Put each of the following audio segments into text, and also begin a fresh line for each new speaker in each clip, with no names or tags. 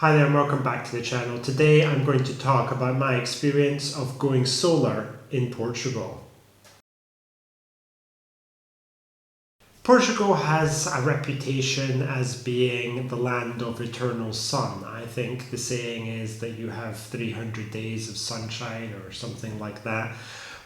Hi there and welcome back to the channel. Today I'm going to talk about my experience of going solar in Portugal. Portugal has a reputation as being the land of eternal sun. I think the saying is that you have 300 days of sunshine or something like that.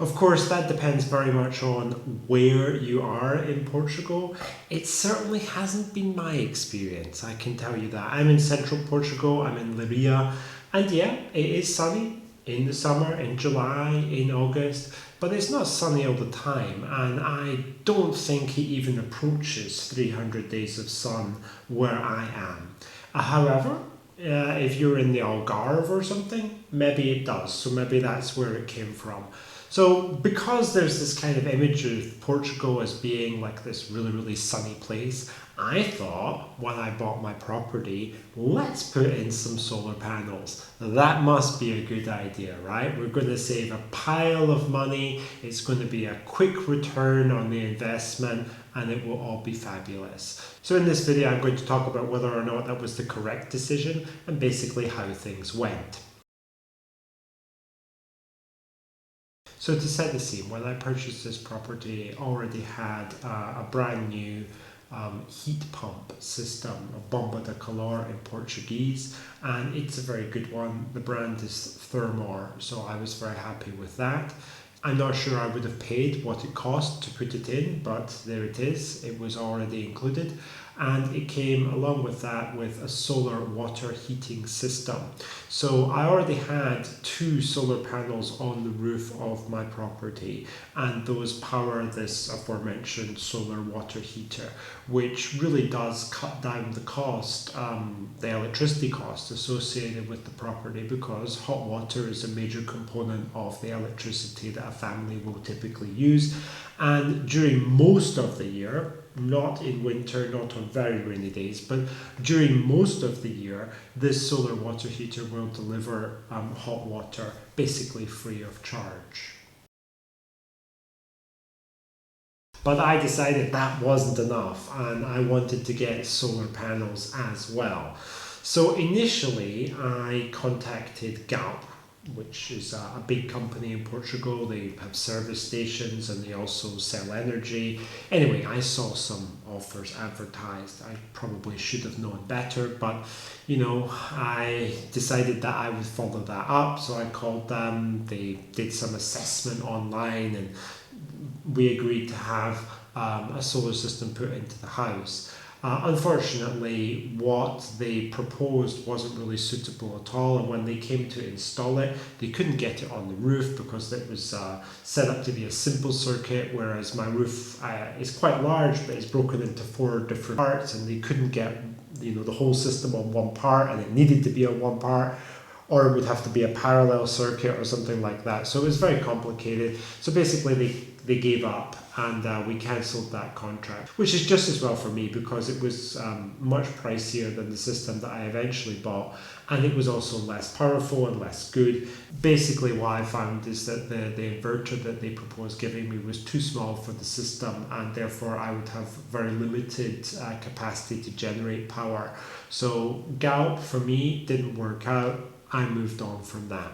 Of course, that depends very much on where you are in Portugal. It certainly hasn't been my experience, I can tell you that. I'm in central Portugal, I'm in Leiria, and yeah, it is sunny in the summer, in July, in August, but it's not sunny all the time, and I don't think it even approaches 300 days of sun where I am. However, if you're in the Algarve or something, maybe it does, so maybe that's where it came from. So because there's this kind of image of Portugal as being like this really, really sunny place, I thought when I bought my property, let's put in some solar panels. That must be a good idea, right? We're going to save a pile of money, it's going to be a quick return on the investment, and it will all be fabulous. So in this video, I'm going to talk about whether or not that was the correct decision and basically how things went. So to set the scene, when I purchased this property, it already had a brand new heat pump system, a bomba de calor in Portuguese, and it's a very good one. The brand is Thermor, so I was very happy with that. I'm not sure I would have paid what it cost to put it in, but there it is. It was already included, and it came along with that with a solar water heating system. So I already had two solar panels on the roof of my property, and those power this aforementioned solar water heater, which really does cut down the cost, the electricity cost associated with the property, because hot water is a major component of the electricity that a family will typically use. And during most of the year, not in winter, not on very rainy days, but during most of the year, this solar water heater will deliver hot water basically free of charge. But I decided that wasn't enough and I wanted to get solar panels as well. So initially I contacted Galp, which is a big company in Portugal. They have service stations and they also sell energy. Anyway, I saw some offers advertised. I probably should have known better, but I decided that I would follow that up. So I called them, they did some assessment online, and we agreed to have a solar system put into the house. Unfortunately, what they proposed wasn't really suitable at all, and when they came to install it, they couldn't get it on the roof because it was set up to be a simple circuit, whereas my roof is quite large, but it's broken into 4 different parts, and they couldn't get the whole system on one part, and it needed to be on one part, or it would have to be a parallel circuit or something like that. So it was very complicated. So basically they gave up, and we cancelled that contract, which is just as well for me because it was much pricier than the system that I eventually bought, and it was also less powerful and less good. Basically what I found is that the inverter that they proposed giving me was too small for the system, and therefore I would have very limited capacity to generate power. So Galp for me didn't work out. I moved on from that.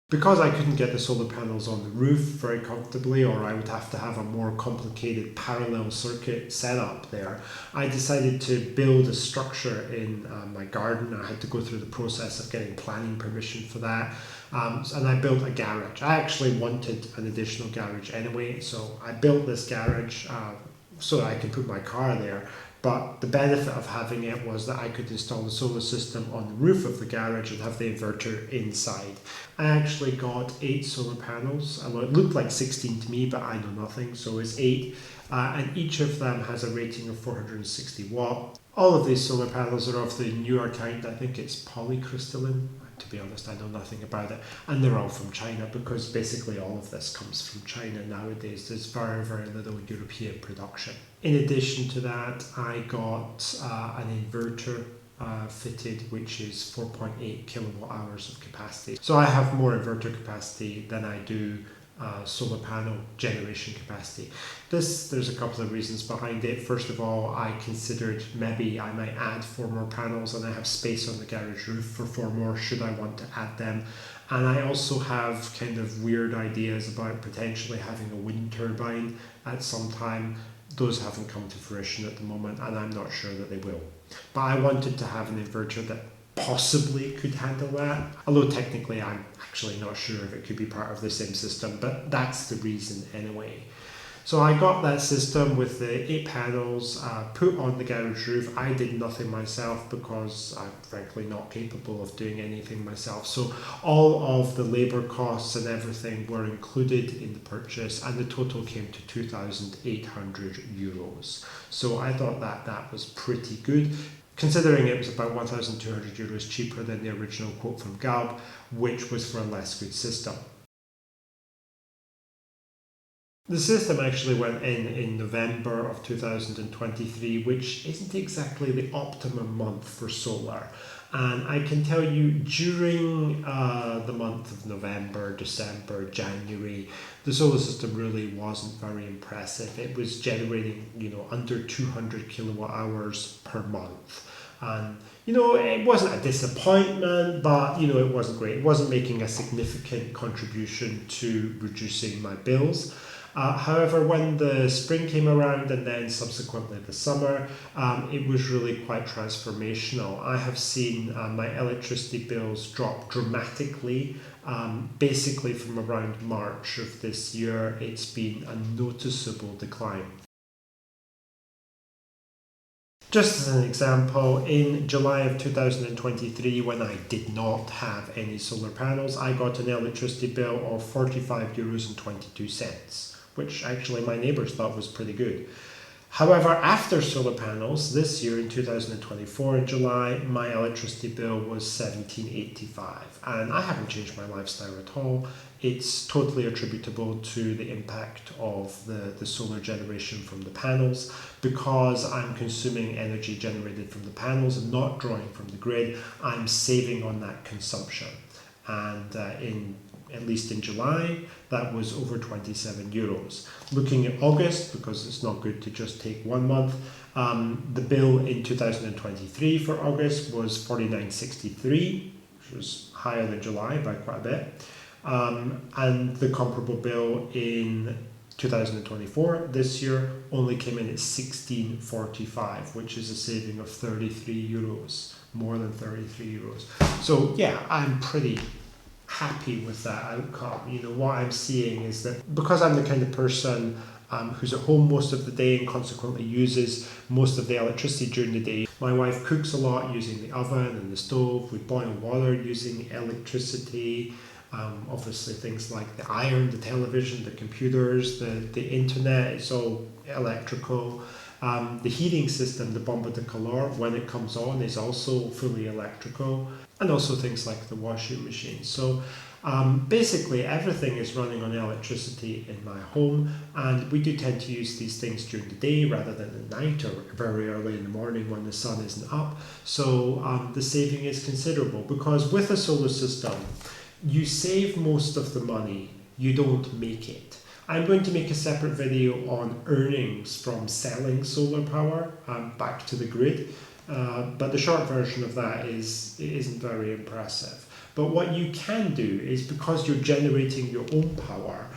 Because I couldn't get the solar panels on the roof very comfortably, or I would have to have a more complicated parallel circuit setup there, I decided to build a structure in my garden. I had to go through the process of getting planning permission for that. And I built a garage. I actually wanted an additional garage anyway, so I built this garage so that I could put my car there. But the benefit of having it was that I could install the solar system on the roof of the garage and have the inverter inside. I actually got 8 solar panels. Well, it looked like 16 to me, but I know nothing, so it's 8. And each of them has a rating of 460 watt. All of these solar panels are of the newer kind. I think it's polycrystalline. To be honest, I know nothing about it. And they're all from China, because basically all of this comes from China nowadays. There's very, very little European production. In addition to that, I got an inverter fitted, which is 4.8 kilowatt hours of capacity. So I have more inverter capacity than I do solar panel generation capacity. There's a couple of reasons behind it. First of all, I considered maybe I might add 4 more panels, and I have space on the garage roof for 4 more should I want to add them. And I also have kind of weird ideas about potentially having a wind turbine at some time. Those haven't come to fruition at the moment, and I'm not sure that they will. But I wanted to have an inverter that possibly could handle that, although technically I'm actually not sure if it could be part of the same system, but that's the reason anyway. So I got that system with the 8 panels put on the garage roof. I did nothing myself because I'm frankly not capable of doing anything myself. So all of the labour costs and everything were included in the purchase, and the total came to €2,800. So I thought that was pretty good, considering it was about €1,200 cheaper than the original quote from Galp, which was for a less good system. The system actually went in November of 2023, which isn't exactly the optimum month for solar. And I can tell you, during the month of November, December, January, the solar system really wasn't very impressive. It was generating, under 200 kilowatt hours per month. And, it wasn't a disappointment, but, it wasn't great. It wasn't making a significant contribution to reducing my bills. However, when the spring came around and then subsequently the summer, it was really quite transformational. I have seen my electricity bills drop dramatically. Basically from around March of this year, it's been a noticeable decline. Just as an example, in July of 2023, when I did not have any solar panels, I got an electricity bill of €45.22, which actually my neighbours thought was pretty good. However, after solar panels, this year in 2024, in July, my electricity bill was $17.85, and I haven't changed my lifestyle at all. It's totally attributable to the impact of the solar generation from the panels. Because I'm consuming energy generated from the panels and not drawing from the grid, I'm saving on that consumption. And at least in July, that was over €27. Looking at August, because it's not good to just take 1 month, the bill in 2023 for August was $49.63, which was higher than July by quite a bit. And the comparable bill in 2024, this year, only came in at €16.45, which is a saving of €33, more than €33. So yeah, I'm pretty happy with that outcome. What I'm seeing is that because I'm the kind of person who's at home most of the day and consequently uses most of the electricity during the day. My wife cooks a lot using the oven and the stove. We boil water using electricity. Obviously things like the iron, the television, the computers, the internet, it's all electrical. The heating system, the bomba de calor, when it comes on, is also fully electrical, and also things like the washing machine. So basically everything is running on electricity in my home, and we do tend to use these things during the day rather than at night or very early in the morning when the sun isn't up. So the saving is considerable, because with a solar system, you save most of the money, you don't make it. I'm going to make a separate video on earnings from selling solar power back to the grid, but the short version of that is it isn't very impressive. But what you can do is, because you're generating your own power,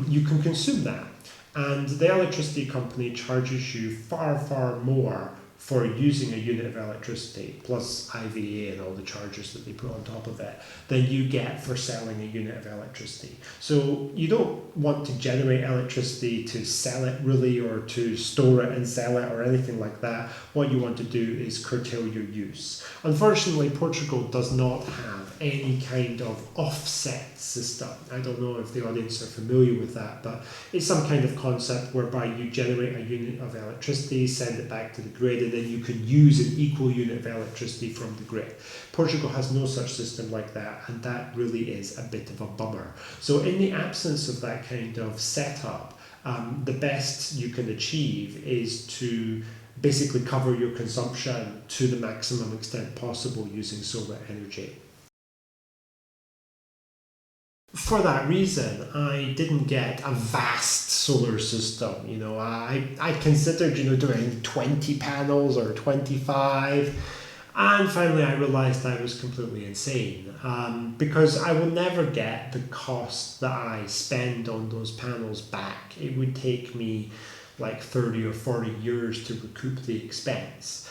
you can consume that. And the electricity company charges you far, far more for using a unit of electricity, plus IVA and all the charges that they put on top of it, than you get for selling a unit of electricity. So you don't want to generate electricity to sell it really, or to store it and sell it or anything like that. What you want to do is curtail your use. Unfortunately, Portugal does not have any kind of offset system. I don't know if the audience are familiar with that, but it's some kind of concept whereby you generate a unit of electricity, send it back to the grid, and then you can use an equal unit of electricity from the grid. Portugal has no such system like that, and that really is a bit of a bummer. So in the absence of that kind of setup, the best you can achieve is to basically cover your consumption to the maximum extent possible using solar energy. for that reason, I didn't get a vast solar system. I considered, doing 20 panels or 25. And finally, I realized I was completely insane because I will never get the cost that I spend on those panels back. It would take me like 30 or 40 years to recoup the expense.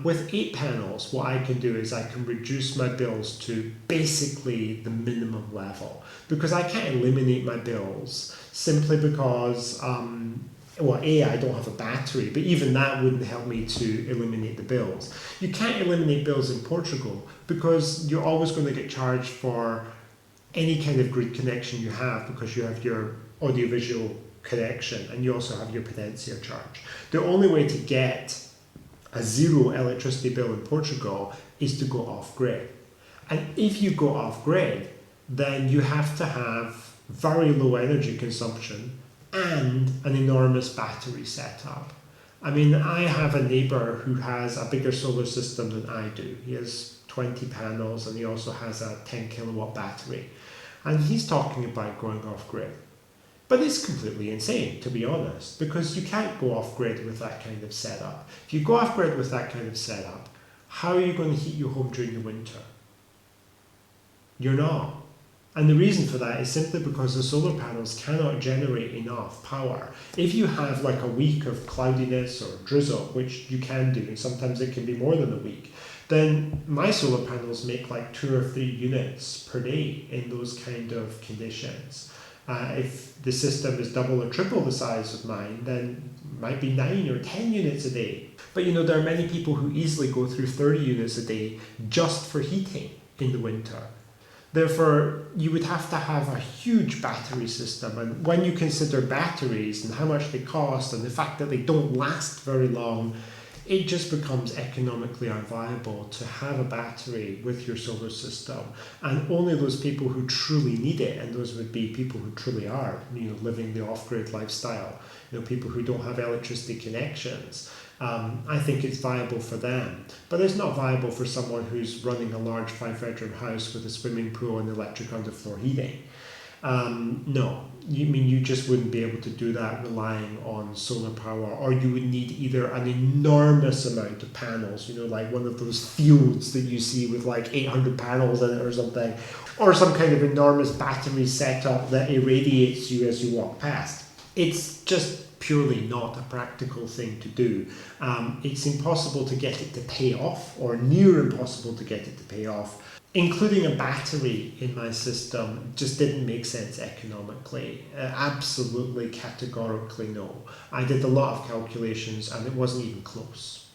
With 8 panels, what I can do is I can reduce my bills to basically the minimum level, because I can't eliminate my bills simply because I don't have a battery, but even that wouldn't help me to eliminate the bills. You can't eliminate bills in Portugal because you're always going to get charged for any kind of grid connection you have, because you have your audiovisual connection and you also have your potential charge. The only way to get a zero electricity bill in Portugal is to go off grid. And if you go off grid, then you have to have very low energy consumption and an enormous battery setup. I mean, I have a neighbour who has a bigger solar system than I do. He has 20 panels and he also has a 10 kilowatt battery. And he's talking about going off grid. But it's completely insane, to be honest, because you can't go off grid with that kind of setup. If you go off grid with that kind of setup, how are you going to heat your home during the winter? You're not. And the reason for that is simply because the solar panels cannot generate enough power. If you have like a week of cloudiness or drizzle, which you can do, and sometimes it can be more than a week, then my solar panels make like 2 or 3 units per day in those kind of conditions. If the system is double or triple the size of mine, then it might be 9 or 10 units a day. But there are many people who easily go through 30 units a day just for heating in the winter. Therefore, you would have to have a huge battery system, and when you consider batteries and how much they cost and the fact that they don't last very long, it just becomes economically unviable to have a battery with your solar system. And only those people who truly need it, and those would be people who truly are living the off-grid lifestyle, people who don't have electricity connections, I think it's viable for them. But it's not viable for someone who's running a large 5-bedroom house with a swimming pool and electric underfloor heating. No, you just wouldn't be able to do that relying on solar power, or you would need either an enormous amount of panels, like one of those fields that you see with like 800 panels in it or something, or some kind of enormous battery setup that irradiates you as you walk past. It's just purely not a practical thing to do. It's impossible to get it to pay off, or near impossible to get it to pay off. Including a battery in my system just didn't make sense economically. Absolutely, categorically no. I did a lot of calculations and it wasn't even close.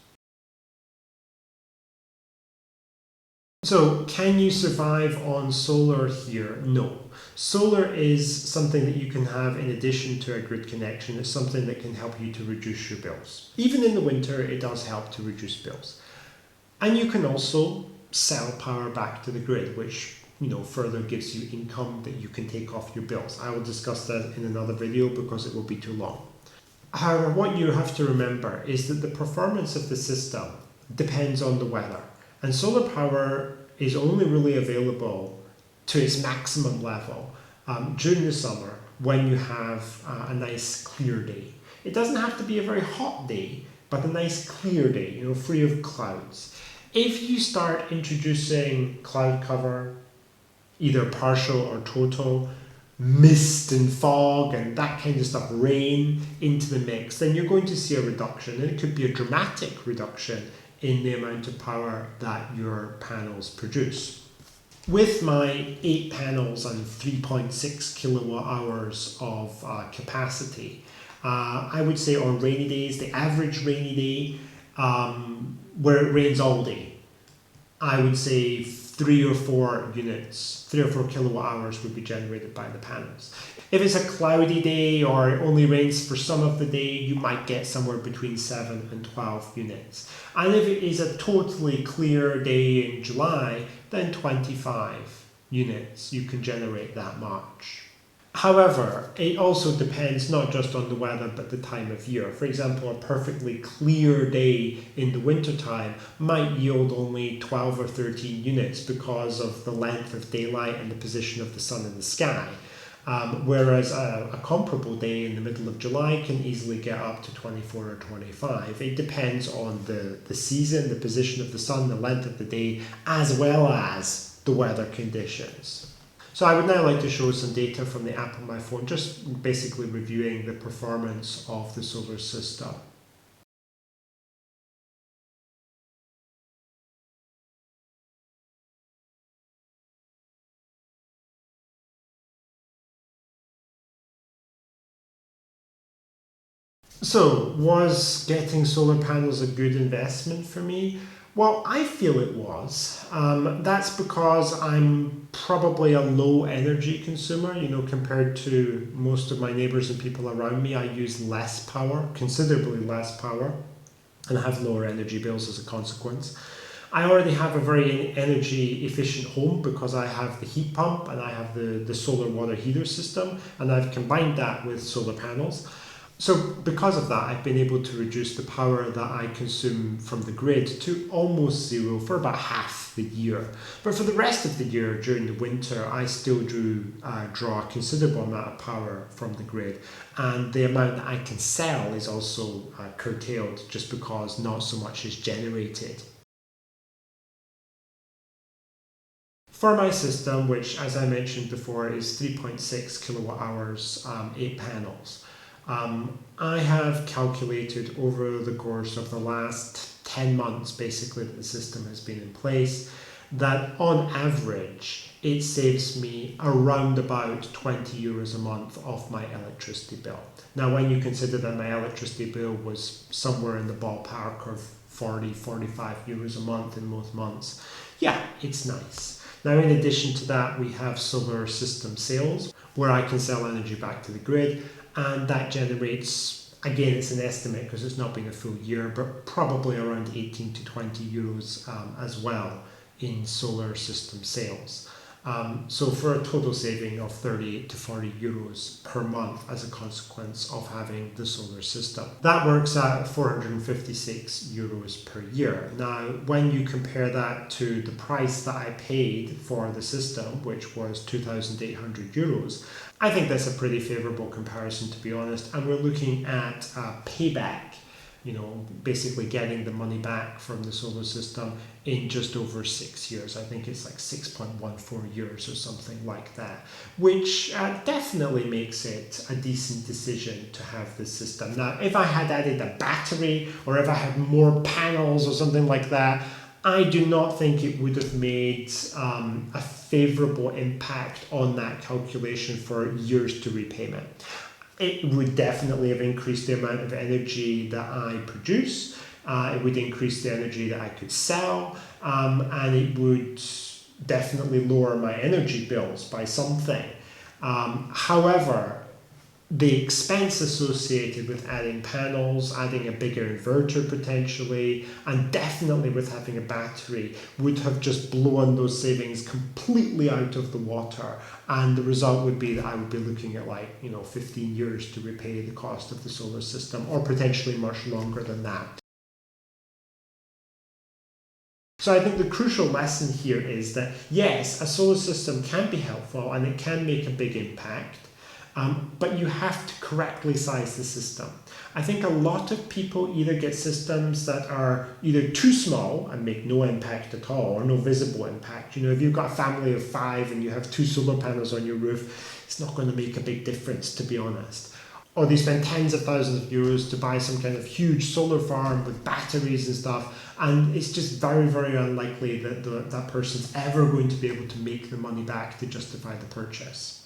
So, can you survive on solar here? No. Solar is something that you can have in addition to a grid connection. It's something that can help you to reduce your bills. Even in the winter, it does help to reduce bills. And you can also sell power back to the grid, which further gives you income that you can take off your bills. I will discuss that in another video because it will be too long. However, what you have to remember is that the performance of the system depends on the weather, and solar power is only really available to its maximum level during the summer when you have a nice clear day. It doesn't have to be a very hot day, but a nice clear day, free of clouds. If you start introducing cloud cover, either partial or total, mist and fog and that kind of stuff, rain into the mix, then you're going to see a reduction, and it could be a dramatic reduction in the amount of power that your panels produce. With my 8 panels and 3.6 kilowatt hours of capacity, I would say on rainy days, the average rainy day, where it rains all day, I would say 3 or 4 units, 3 or 4 kilowatt hours would be generated by the panels. If it's a cloudy day or it only rains for some of the day, you might get somewhere between 7 and 12 units. And if it is a totally clear day in July, then 25 units, you can generate that much. However, it also depends not just on the weather but the time of year. For example, a perfectly clear day in the wintertime might yield only 12 or 13 units because of the length of daylight and the position of the sun in the sky. Whereas a comparable day in the middle of July can easily get up to 24 or 25. It depends on the season, the position of the sun, the length of the day, as well as the weather conditions. So I would now like to show some data from the app on my phone, just basically reviewing the performance of the solar system. So, was getting solar panels a good investment for me? Well, I feel it was. That's because I'm probably a low energy consumer, compared to most of my neighbours and people around me. I use less power, considerably less power, and have lower energy bills as a consequence. I already have a very energy efficient home because I have the heat pump and I have the solar water heater system, and I've combined that with solar panels. So because of that, I've been able to reduce the power that I consume from the grid to almost zero for about half the year. But for the rest of the year, during the winter, I still draw a considerable amount of power from the grid. And the amount that I can sell is also curtailed just because not so much is generated. For my system, which as I mentioned before is 3.6 kilowatt hours, 8 panels, I have calculated over the course of the last 10 months basically that the system has been in place, that on average it saves me around about 20 euros a month off my electricity bill. Now when you consider that my electricity bill was somewhere in the ballpark of 45 euros a month in most months, yeah, it's nice. Now, in addition to that, we have solar system sales, where I can sell energy back to the grid, and that generates, again, it's an estimate because it's not been a full year, but probably around 18 to 20 euros as well in solar system sales. So for a total saving of 38 to 40 euros per month as a consequence of having the solar system. That works at 456 euros per year. Now, when you compare that to the price that I paid for the system, which was 2,800 euros, I think that's a pretty favourable comparison, to be honest. And we're looking at payback, basically getting the money back from the solar system in just over 6 years. I think it's like 6.14 years or something like that, which definitely makes it a decent decision to have this system. Now, if I had added a battery or if I had more panels or something like that, I do not think it would have made a favourable impact on that calculation for years to repayment. It would definitely have increased the amount of energy that I produce. It would increase the energy that I could sell, and it would definitely lower my energy bills by something. However, the expense associated with adding panels, adding a bigger inverter potentially, and definitely with having a battery would have just blown those savings completely out of the water. And the result would be that I would be looking at 15 years to repay the cost of the solar system, or potentially much longer than that. So I think the crucial lesson here is that yes, a solar system can be helpful and it can make a big impact. But you have to correctly size the system. I think a lot of people either get systems that are either too small and make no impact at all, or no visible impact. If you've got a family of 5 and you have 2 solar panels on your roof, it's not going to make a big difference, to be honest. Or they spend tens of thousands of euros to buy some kind of huge solar farm with batteries and stuff, and it's just very, very unlikely that that person's ever going to be able to make the money back to justify the purchase.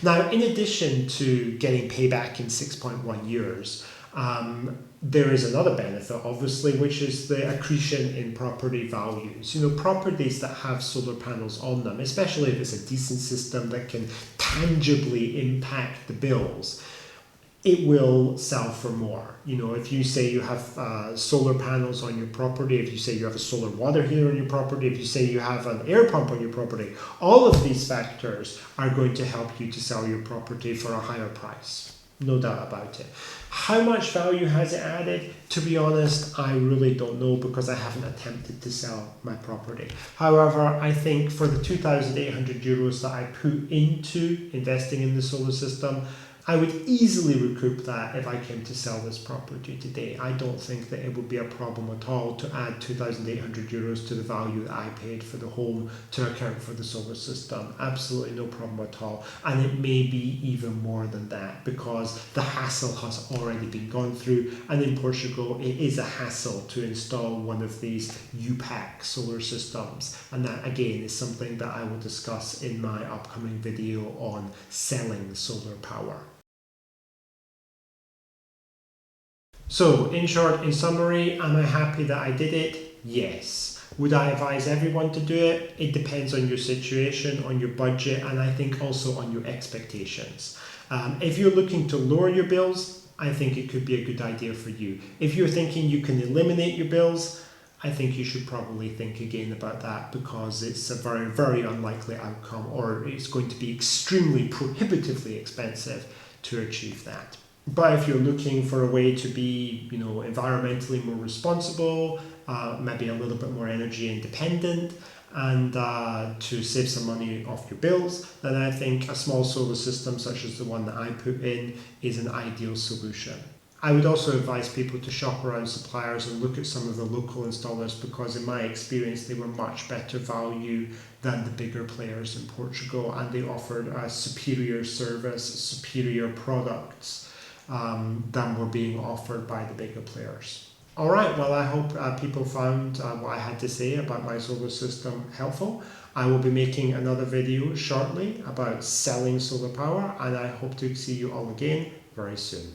Now, in addition to getting payback in 6.1 years, there is another benefit, obviously, which is the accretion in property values. Properties that have solar panels on them, especially if it's a decent system that can tangibly impact the bills, it will sell for more. You know, if you say you have solar panels on your property, if you say you have a solar water heater on your property, if you say you have an air pump on your property, all of these factors are going to help you to sell your property for a higher price. No doubt about it. How much value has it added? To be honest, I really don't know because I haven't attempted to sell my property. However, I think for the €2,800 that I put into investing in the solar system, I would easily recoup that if I came to sell this property today. I don't think that it would be a problem at all to add €2,800 to the value that I paid for the home to account for the solar system. Absolutely no problem at all. And it may be even more than that because the hassle has already been gone through. And in Portugal, it is a hassle to install one of these UPAC solar systems. And that again is something that I will discuss in my upcoming video on selling solar power. So, in short, in summary, am I happy that I did it? Yes. Would I advise everyone to do it? It depends on your situation, on your budget, and I think also on your expectations. If you're looking to lower your bills, I think it could be a good idea for you. If you're thinking you can eliminate your bills, I think you should probably think again about that because it's a very, very unlikely outcome, or it's going to be extremely prohibitively expensive to achieve that. But if you're looking for a way to be, you know, environmentally more responsible, maybe a little bit more energy independent, and to save some money off your bills, then I think a small solar system such as the one that I put in is an ideal solution. I would also advise people to shop around suppliers and look at some of the local installers because in my experience they were much better value than the bigger players in Portugal, and they offered a superior service, superior products than were being offered by the bigger players. Alright, well I hope people found what I had to say about my solar system helpful. I will be making another video shortly about selling solar power, and I hope to see you all again very soon.